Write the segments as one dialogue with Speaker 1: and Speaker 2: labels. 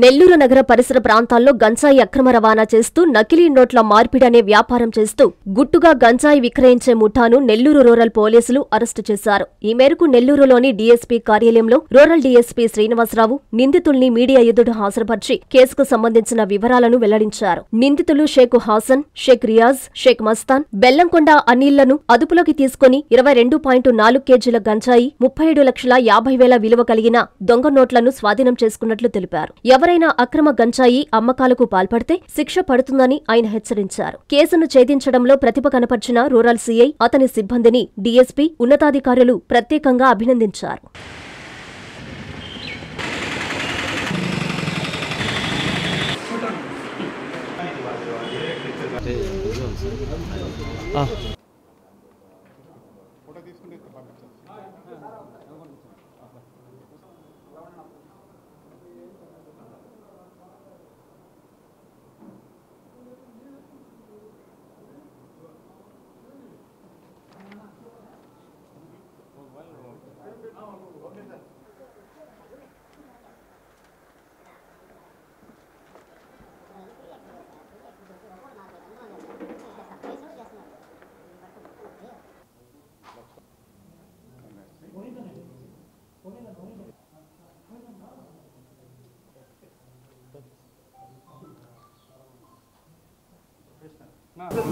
Speaker 1: నెల్లూరు నగర పరిసర ప్రాంతాల్లో గంజాయి అక్రమ రవాణా చేస్తూ నకిలీ నోట్ల మార్పిడనే వ్యాపారం చేస్తూ గుట్టుగా గంజాయి విక్రయించే ముఠాను నెల్లూరు రూరల్ పోలీసులు అరెస్టు చేశారు. ఈ మేరకు నెల్లూరులోని డీఎస్పీ కార్యాలయంలో రూరల్ డీఎస్పీ శ్రీనివాసరావు నిందితుల్ని మీడియా ఎదుట హాజరుపర్చి కేసుకు సంబంధించిన వివరాలను వెల్లడించారు. నిందితులు షేక్ హాసన్, షేక్ రియాజ్, షేక్ మస్తాన్, బెల్లంకొండ అనిల్లను అదుపులోకి తీసుకుని 22.4 కేజీల గంజాయి, 37,50,000 విలువ కలిగిన దొంగ నోట్లను స్వాధీనం చేసుకున్నట్లు తెలిపారు. ఎవరైనా అక్రమ గంజాయి అమ్మకాలకు పాల్పడితే శిక్ష పడుతుందని ఆయన హెచ్చరించారు. కేసును ఛేదించడంలో ప్రతిభ కనపర్చిన రూరల్ సీఐ, అతని సిబ్బందిని డీఎస్పీ, ఉన్నతాధికారులు ప్రత్యేకంగా అభినందించారు.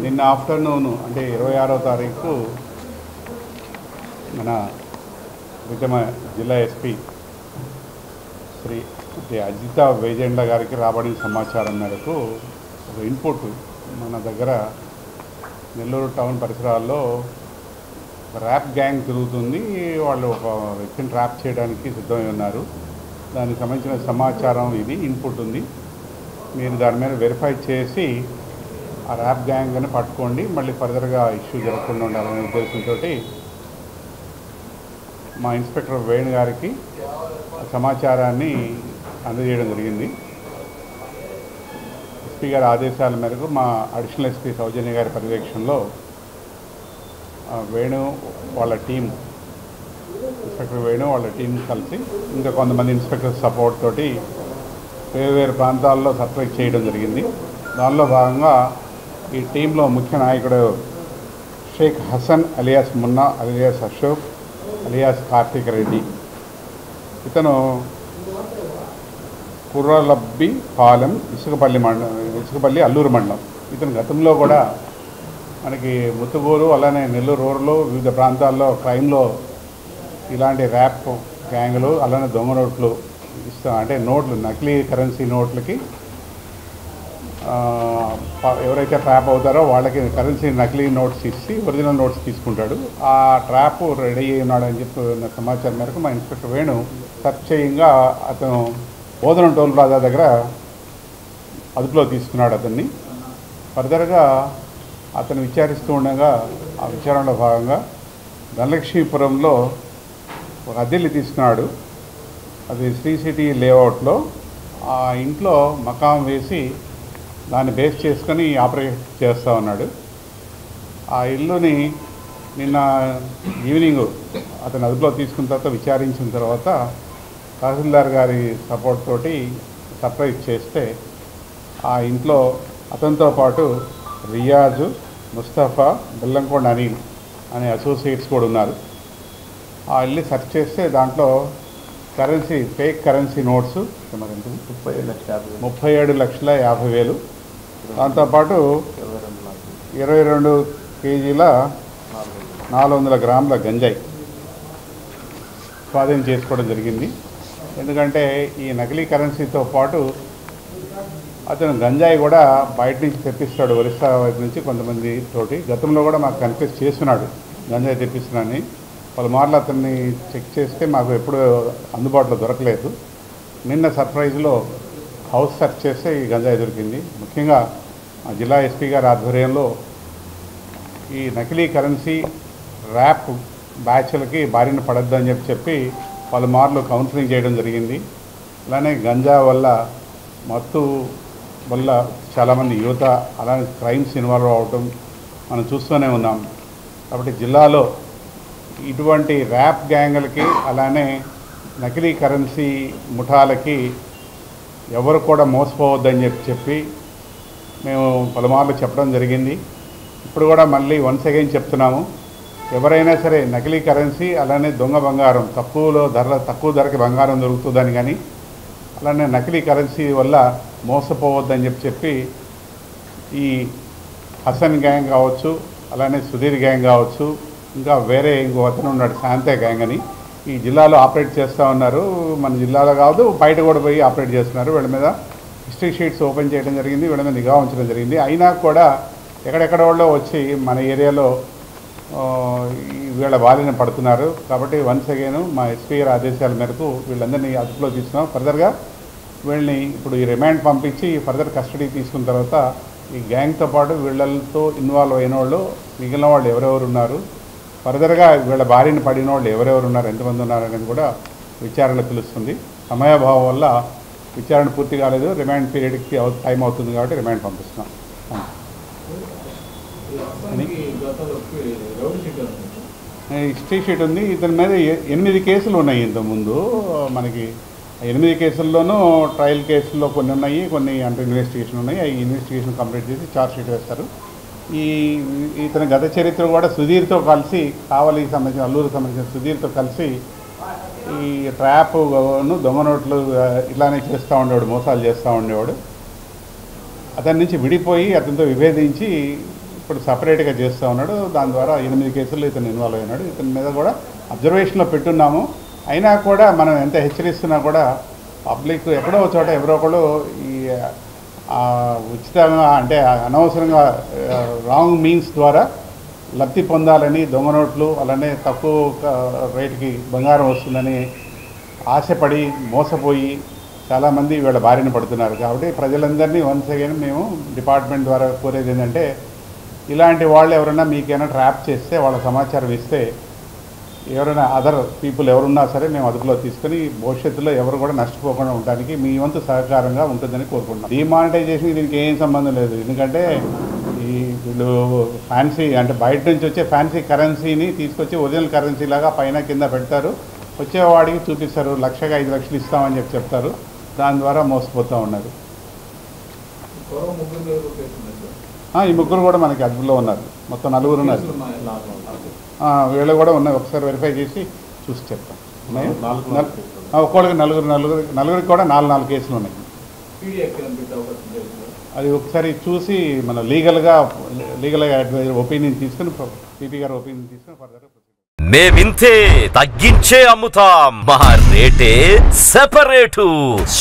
Speaker 2: నిన్న ఆఫ్టర్నూన్ అంటే 26వ తారీఖు మన విజమ జిల్లా ఎస్పీ శ్రీ అజిత వేజెండ్ల గారికి రాబడిన సమాచారం మేరకు ఒక ఇన్పుట్ మన దగ్గర నెల్లూరు టౌన్ పరిసరాల్లో ర్యాప్ గ్యాంగ్ తిరుగుతుంది, వాళ్ళు ఒక వ్యక్తిని ట్రాప్ చేయడానికి సిద్ధమై ఉన్నారు. దానికి సంబంధించిన సమాచారం ఇది ఇన్పుట్ ఉంది. మీరు దాని మీద వెరిఫై చేసి ఆ ర్యాప్ గ్యాంగ్ని పట్టుకోండి, మళ్ళీ ఫర్దర్గా ఇష్యూ జరగకుండా ఉండాలనే ఉద్దేశంతో మా ఇన్స్పెక్టర్ వేణు గారికి సమాచారాన్ని అందజేయడం జరిగింది. ఎస్పీ గారి ఆదేశాల మేరకు మా అడిషనల్ ఎస్పీ సౌజన్య గారి పర్యవేక్షణలో వేణు వాళ్ళ టీం, ఇన్స్పెక్టర్ వేణు వాళ్ళ టీం కలిసి ఇంకా కొంతమంది ఇన్స్పెక్టర్ సపోర్ట్ తోటి వేరు ప్రాంతాల్లో సప్లై చేయడం జరిగింది. దానిలో భాగంగా ఈ టీంలో ముఖ్య నాయకుడు Shaik Hasan alias Munna alias Ashok alias Karthik Reddy. ఇతను కుర్రలబ్బి పాలెం ఇసుకపల్లి అల్లూరు మండలం. ఇతను గతంలో కూడా మనకి ముత్తుగూరు అలానే నెల్లూరు రూరల్లో వివిధ ప్రాంతాల్లో క్రైమ్లో ఇలాంటి ర్యాప్ గ్యాంగులు అలానే దొంగ నోట్లు అంటే నోట్లు నకిలీ కరెన్సీ నోట్లకి ఎవరైతే ట్రాప్ అవుతారో వాళ్ళకి కరెన్సీ నకిలీ నోట్స్ ఇచ్చి ఒరిజినల్ నోట్స్ తీసుకుంటాడు. ఆ ట్రాప్ రెడీ అయి ఉన్నాడని చెప్పిన సమాచారం మేరకు మా ఇన్స్పెక్టర్ వేణు సెర్చ్ చేయంగా అతను బోధనం టోల్ ప్లాజా దగ్గర అదుపులో తీసుకున్నాడు అతన్ని. ఫర్దర్గా అతను విచారిస్తూ ఉండగా ఆ విచారణలో భాగంగా ధనలక్ష్మీపురంలో ఒక అద్దెల్ని తీసుకున్నాడు. అది శ్రీ సిటీ లేఅవుట్లో. ఆ ఇంట్లో మకాం వేసి దాన్ని బేస్ చేసుకొని ఆపరేట్ చేస్తూ ఉన్నాడు. ఆ ఇల్లుని నిన్న ఈవినింగ్ అతను అదుపులో తీసుకున్న తర్వాత విచారించిన తర్వాత తహసీల్దార్ గారి సపోర్ట్ తోటి సర్ప్రైజ్ చేస్తే ఆ ఇంట్లో అతనితో పాటు రియాజు, ముస్తఫా, బెల్లంకొండ అనిల్ అనే అసోసియేట్స్ కూడా ఉన్నారు. ఆ ఇల్లు సెర్చ్ చేస్తే దాంట్లో కరెన్సీ ఫేక్ కరెన్సీ నోట్స్ 37,50,000, దాంతోపాటు 22 కేజీల 400 గ్రాముల గంజాయి స్వాధీనం చేసుకోవడం జరిగింది. ఎందుకంటే ఈ నకిలీ కరెన్సీతో పాటు అతను గంజాయి కూడా బయట నుంచి తెప్పిస్తాడు, ఒరిస్సా వైపు నుంచి కొంతమంది తోటి. గతంలో కూడా మాకు కన్ఫ్యూజ్ చేస్తున్నాడు గంజాయి తెప్పిస్తున్నానని. పలుమార్లు అతన్ని చెక్ చేస్తే మాకు ఎప్పుడు అందుబాటులో దొరకలేదు. నిన్న సర్ప్రైజ్లో హౌస్ సెర్చ్ చేస్తే ఈ గంజాయి దొరికింది. ముఖ్యంగా జిల్లా ఎస్పీ గారి ఆధ్వర్యంలో ఈ నకిలీ కరెన్సీ ర్యాప్ బ్యాచ్లకి బారిన పడద్దని చెప్పి పలుమార్లు కౌన్సిలింగ్ చేయడం జరిగింది. అలానే గంజా వల్ల మత్తు వల్ల చాలామంది యువత అలానే క్రైమ్స్ ఇన్వాల్వ్ అవటం మనం చూస్తూనే ఉన్నాం. కాబట్టి జిల్లాలో ఇటువంటి ర్యాప్ గ్యాంగులకి అలానే నకిలీ కరెన్సీ ముఠాలకి ఎవరు కూడా మోసపోవద్దని చెప్పి మేము పలుమార్లు చెప్పడం జరిగింది. ఇప్పుడు కూడా మళ్ళీ వన్స్ అగైన్ చెప్తున్నాము, ఎవరైనా సరే నకిలీ కరెన్సీ అలానే దొంగ బంగారం తక్కువ ధరకి బంగారం దొరుకుతుందని కానీ అలానే నకిలీ కరెన్సీ వల్ల మోసపోవద్దని చెప్పి ఈ హసన్ గ్యాంగ్ కావచ్చు, అలానే సుధీర్ గ్యాంగ్ కావచ్చు, ఇంకా వేరే ఇంకో అతను ఉన్నాడు శాంతే గ్యాంగ్ అని ఈ జిల్లాలో ఆపరేట్ చేస్తూ ఉన్నారు. మన జిల్లాలో కాదు బయట కూడా పోయి ఆపరేట్ చేస్తున్నారు. వీళ్ళ మీద హిస్టరీ షీట్స్ ఓపెన్ చేయడం జరిగింది, వీళ్ళ మీద నిఘా ఉంచడం జరిగింది. అయినా కూడా ఎక్కడెక్కడ వాళ్ళు వచ్చి మన ఏరియాలో వీళ్ళ బారిన పడుతున్నారు. కాబట్టి వన్స్ అగైన్ మా ఎస్పీ గారి ఆదేశాల మేరకు వీళ్ళందరినీ అదుపులో తీసుకున్నాం. ఫర్దర్గా వీళ్ళని ఇప్పుడు ఈ రిమాండ్ పంపించి ఫర్దర్ కస్టడీ తీసుకున్న తర్వాత ఈ గ్యాంగ్తో పాటు వీళ్ళతో ఇన్వాల్వ్ అయిన వాళ్ళు మిగిలిన వాళ్ళు ఎవరెవరు ఉన్నారు, ఫర్దర్గా వీళ్ళ బారిన పడిన వాళ్ళు ఎవరెవరు ఉన్నారు, ఎంతమంది ఉన్నారనేది కూడా విచారణ తెలుస్తుంది. సమయాభావం వల్ల విచారణ పూర్తి కాలేదు. రిమాండ్ పీరియడ్కి టైం అవుతుంది కాబట్టి రిమాండ్ పంపిస్తున్నాం. హిస్టరీ షీట్ ఉంది. ఇతని మీద 8 కేసులు ఉన్నాయి. ఇంతకుముందు మనకి 8 కేసుల్లోనూ ట్రయల్ కేసుల్లో కొన్ని ఉన్నాయి, కొన్ని అండర్ ఇన్వెస్టిగేషన్ ఉన్నాయి. ఈ ఇన్వెస్టిగేషన్ కంప్లీట్ చేసి ఛార్జ్ షీట్ వేస్తారు. ఇతని గత చరిత్ర కూడా సుధీర్తో కలిసి కావలికి సంబంధించిన అల్లూరుకి సంబంధించిన సుధీర్తో కలిసి ఈ ట్రాప్ను దొంగ నోట్లు ఇట్లానే చేస్తూ ఉండేవాడు, మోసాలు చేస్తూ ఉండేవాడు. అతని నుంచి విడిపోయి అతనితో విభేదించి ఇప్పుడు సపరేట్గా చేస్తూ ఉన్నాడు. దాని ద్వారా 8 కేసుల్లో ఇతను ఇన్వాల్వ్ అయినాడు. ఇతని మీద కూడా అబ్జర్వేషన్లో పెట్టున్నాము. అయినా కూడా మనం ఎంత హెచ్చరిస్తున్నా కూడా పబ్లిక్ ఎక్కడో చోట ఎవరో ఒకళ్ళు ఈ ఉచితంగా అంటే అనవసరంగా రాంగ్ మీన్స్ ద్వారా లబ్ధి పొందాలని దొంగ నోట్లు అలానే తక్కువ రేటుకి బంగారం వస్తుందని ఆశపడి మోసపోయి చాలామంది వీళ్ళ బారిన పడుతున్నారు. కాబట్టి ప్రజలందరినీ వన్స్ అగైన్ మేము డిపార్ట్మెంట్ ద్వారా కోరేది ఏంటంటే ఇలాంటి వాళ్ళు ఎవరైనా మీకైనా ట్రాప్ చేస్తే వాళ్ళ సమాచారం ఇస్తే ఎవరైనా అదర్ పీపుల్ ఎవరున్నా సరే మేము అదుపులో తీసుకొని భవిష్యత్తులో ఎవరు కూడా నష్టపోకుండా ఉండడానికి మీ వంతు సహకారంగా ఉంటుందని కోరుకుంటున్నాం. డిమానిటైజేషన్ దీనికి ఏం సంబంధం లేదు. ఎందుకంటే వీళ్ళు ఫ్యాన్సీ అంటే బయట నుంచి వచ్చే ఫ్యాన్సీ కరెన్సీని తీసుకొచ్చి ఒరిజినల్ కరెన్సీ లాగా పైన కింద పెడతారు, వచ్చేవాడికి చూపిస్తారు, 1,05 లక్షలు ఇస్తామని చెప్తారు. దాని ద్వారా మోసపోతూ ఉన్నారు. ఈ ముగ్గురు కూడా మనకి అదుపులో ఉన్నారు. మొత్తం 4 ఉన్నారు. వీళ్ళు కూడా ఉన్నాయి. ఒకసారి వెరిఫై చేసి చూసి చెప్తాం. ఒక్కొక్కరికి నలుగురికి కూడా 4 కేసులు ఉన్నాయి. అది ఒకసారి చూసి మన లీగల్గా అడ్వైజర్ ఒపీనియన్ తీసుకుని పీపీ గారు ఒపీనియన్ తీసుకుని ఫర్దర్
Speaker 3: మేమింతే తగ్గించే అమ్ముతాం, మా రేటే సెపరేటు.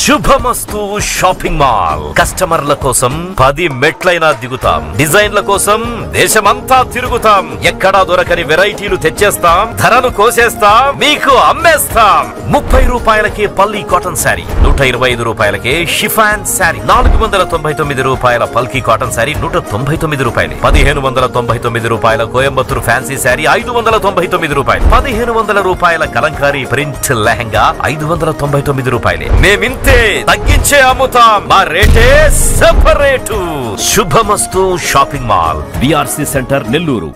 Speaker 3: శుభమస్తు షాపింగ్ మాల్. కస్టమర్ల కోసం 10 మెట్లైనా దిగుతాం, డిజైన్ల కోసం దేశమంతా తిరుగుతాం, ఎక్కడా దొరకని వెరైటీలు తెచ్చేస్తాం, ధరను కోసేస్తాం, మీకు అమ్మేస్తాం. 30 రూపాయలకే పల్లి కాటన్ శారీ, 125 రూపాయలకే షిఫాన్ శారీ, 499 రూపాయల పల్కీ కాటన్ శారీ 199 రూపాయలు, 1599 రూపాయల కోయంబత్తూరు ఫ్యాన్సీ శారీ 599 రూపాయలు, 1500 రూపాయల కలంకారీ ప్రింట్ లెహంగా 599 రూపాయలే. మేమింతే తగ్గించే అమ్ముతాం, మా రేటే సెపరేటు. శుభమస్తు shopping mall, VRC centre, Nellore.